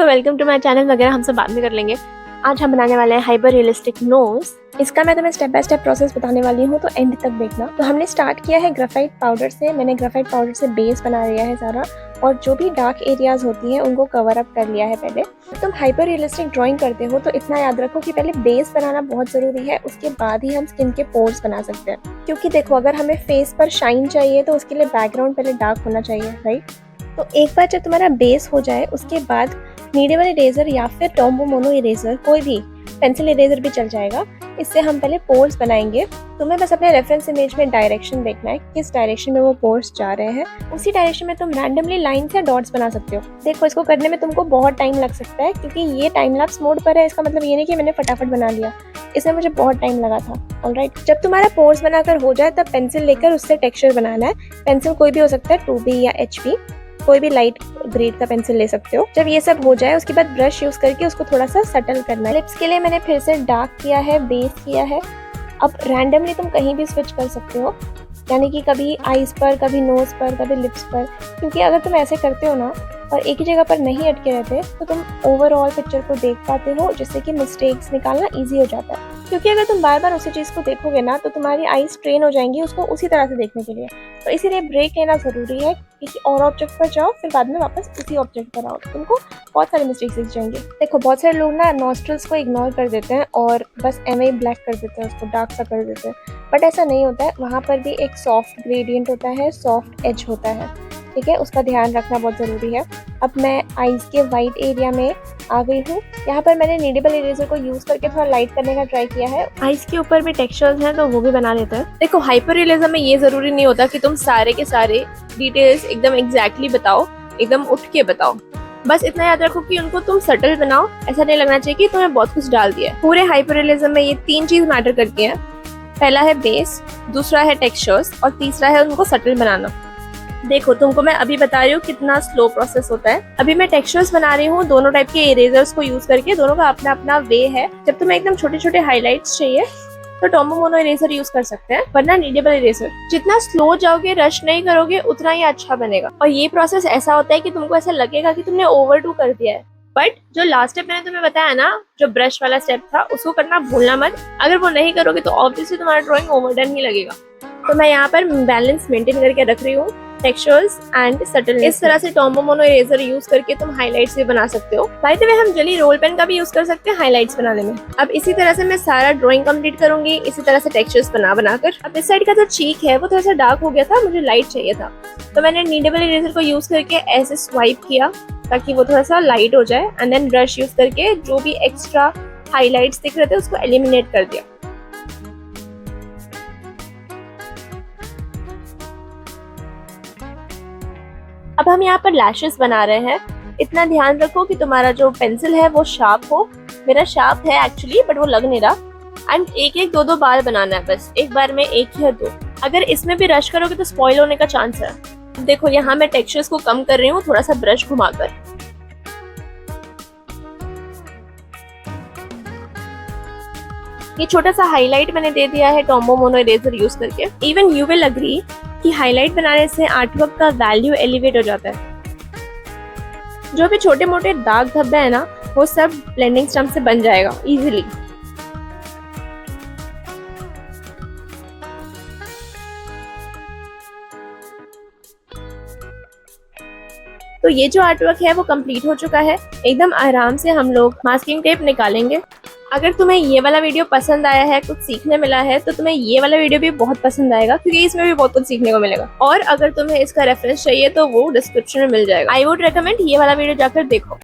So welcome to my channel वगैरह हम सब बाद में कर लेंगे। आज हम बनाने वाले हैं हाइपर रियलिस्टिक नोज। इसका मैं तुम्हें स्टेप बाय स्टेप प्रोसेस बताने वाली हूँ, तो एंड तक देखना। तो हमने स्टार्ट किया है ग्रेफाइट पाउडर से। मैंने ग्रेफाइट पाउडर से बेस बना लिया है सारा, और जो भी डार्क एरियाज होती हैं उनको कवर अप कर लिया है पहले। तुम हाइपर रियलिस्टिक ड्राइंग करते हो तो इतना याद रखो कि पहले बेस बनाना बहुत ज़रूरी है, उसके बाद ही हम स्किन के पोर्स बना सकते हैं। क्योंकि देखो, अगर हमें फेस पर शाइन चाहिए तो उसके लिए बैकग्राउंड पहले डार्क होना चाहिए, राइट। तो एक बार जब तुम्हारा बेस हो जाए उसके बाद नीडेबल इरेजर या फिर टॉम्बो मोनो इरेजर, कोई भी पेंसिल इरेजर भी चल जाएगा। इससे हम पहले पोर्स बनाएंगे। तुम्हें बस अपने रेफरेंस इमेज में डायरेक्शन देखना है, किस डायरेक्शन में वो पोर्स जा रहे हैं। उसी डायरेक्शन में तुम रैंडमली लाइन्स या डॉट्स बना सकते हो। देखो, इसको करने में तुमको बहुत टाइम लग सकता है, क्योंकि ये टाइम लैप्स मोड पर है। इसका मतलब ये नहीं कि मैंने फटाफट बना लिया, इसमें मुझे बहुत टाइम लगा था। ऑलराइट, जब तुम्हारा पोर्स बनाकर हो जाए तब पेंसिल लेकर उससे टेक्सचर बनाना है। पेंसिल कोई भी हो सकता है, 2B या HB, कोई भी लाइट ग्रेड का पेंसिल ले सकते हो। जब ये सब हो जाए उसके बाद ब्रश यूज करके उसको थोड़ा सा सटल करना है। लिप्स के लिए मैंने फिर से डार्क किया है, बेस किया है। अब रैंडमली तुम कहीं भी स्विच कर सकते हो, यानी कि कभी आईज पर, कभी नोज पर, कभी लिप्स पर। क्योंकि अगर तुम ऐसे करते हो ना और एक ही जगह पर नहीं अटके रहते तो तुम ओवरऑल पिक्चर को देख पाते हो, जिससे कि मिस्टेक्स निकालना ईजी हो जाता है। क्योंकि अगर तुम बार बार उसी चीज़ को देखोगे ना तो तुम्हारी आईज ट्रेन हो जाएंगी उसको उसी तरह से देखने के लिए। तो इसीलिए ब्रेक लेना ज़रूरी है। किसी और ऑब्जेक्ट पर जाओ, फिर बाद में वापस उसी ऑब्जेक्ट पर आओ, तुमको बहुत सारे मिस्टेक्स दिख जाएंगे। देखो, बहुत सारे लोग ना नॉस्ट्रल्स को इग्नोर कर देते हैं और बस एवं ही ब्लैक कर देते हैं, उसको डार्क सा कर देते हैं। बट ऐसा नहीं होता है, वहाँ पर भी एक सॉफ्ट ग्रेडियंट होता है, सॉफ्ट एज होता है, ठीक है। उसका ध्यान रखना बहुत ज़रूरी है। अब मैं आईज के वाइट एरिया में आ गई हूँ। यहाँ पर मैंने नीडेबल इरेजर को यूज़ करके थोड़ा लाइट करने का ट्राई किया है। आईज के ऊपर भी टेक्सचर्स हैं तो वो भी बना लेते हैं। देखो, हाइपर रियलिज्म में ये ज़रूरी नहीं होता कि तुम सारे के सारे डिटेल्स एकदम एग्जैक्टली बताओ, एकदम उठ के बताओ। बस इतना याद रखो कि उनको तुम सटल बनाओ। ऐसा नहीं लगना चाहिए कि तुमने बहुत कुछ डाल दिया है। पूरे हाइपर रियलिज्म में ये 3 चीज़ मैटर करती हैं। पहला है बेस, दूसरा है टेक्सचर्स, और तीसरा है उनको सटल बनाना। देखो, तुमको मैं अभी बता रही हूँ कितना स्लो प्रोसेस होता है। अभी मैं टेक्सचर्स बना रही हूँ दोनों टाइप के इरेजर्स को यूज करके। दोनों का अपना अपना वे है। जब तुम्हें एकदम छोटे छोटे हाइलाइट्स चाहिए तो टॉम्बो मोनो इरेजर यूज कर सकते हैं, वरना नीडेबल इरेजर। जितना स्लो जाओगे, रश नहीं करोगे, उतना ही अच्छा बनेगा। और ये प्रोसेस ऐसा होता है कि तुमको ऐसा लगेगा कि तुमने ओवरडू कर दिया है, बट जो लास्ट स्टेप मैंने तुम्हें बताया ना, जो ब्रश वाला स्टेप था, उसको करना भूलना मत। अगर वो नहीं करोगे तो ऑब्वियसली तुम्हारा ड्राइंग ओवरडन ही लगेगा। तो मैं यहाँ पर बैलेंस मेंटेन करके रख रही हूँ, टेक्सचर्स एंड सटलनेस। इस तरह से टॉम्बो मोनो इरेजर यूज करके तुम हाइलाइट्स भी बना सकते हो। बाय द वे, हम जेली रोल पेन का भी यूज कर सकते हैं हाइलाइट्स बनाने में। अब इसी तरह से मैं सारा ड्राइंग कंप्लीट करूंगी, इसी तरह से टेक्सचर्स बनाकर। अब इस साइड का जो चीक है वो थोड़ा सा डार्क हो गया था, मुझे लाइट चाहिए था, तो मैंने नीडेबल इरेजर को यूज करके ऐसे स्वाइप किया ताकि वो थोड़ा सा लाइट हो जाए, एंड देन ब्रश यूज करके जो भी एक्स्ट्रा हाइलाइट्स दिख रहे थे उसको एलिमिनेट कर दिया। अब हम यहाँ पर लैशेस बना रहे हैं। इतना ध्यान रखो कि तुम्हारा जो पेंसिल है वो शार्प हो। मेरा शार्प है एक्चुअली, बट वो लग नहीं रहा। एंड एक एक 2-2 बार बनाना है, बस एक बार में 1 या 2। अगर इसमें भी रश करोगे तो स्पॉइल होने का चांस है। देखो, यहाँ मैं टेक्सचर्स को कम कर रही हूँ थोड़ा सा ब्रश घुमाकर। ये छोटा सा हाईलाइट मैंने दे दिया है टॉम्बो मोनो इरेजर यूज करके। इवन यू विल अग्री कि हाईलाइट बनाने से आर्टवर्क का वैल्यू एलिवेट हो जाता है। जो भी छोटे मोटे दाग धब्बे है ना, वो सब ब्लेंडिंग स्टम्प से बन जाएगा इजीली। तो ये जो आर्टवर्क है वो कंप्लीट हो चुका है। एकदम आराम से हम लोग मास्किंग टेप निकालेंगे। अगर तुम्हें ये वाला वीडियो पसंद आया है, कुछ सीखने मिला है, तो तुम्हें ये वाला वीडियो भी बहुत पसंद आएगा, क्योंकि इसमें भी बहुत कुछ सीखने को मिलेगा। और अगर तुम्हें इसका रेफरेंस चाहिए तो वो डिस्क्रिप्शन में मिल जाएगा। आई वुड रेकमेंड ये वाला वीडियो जाकर देखो।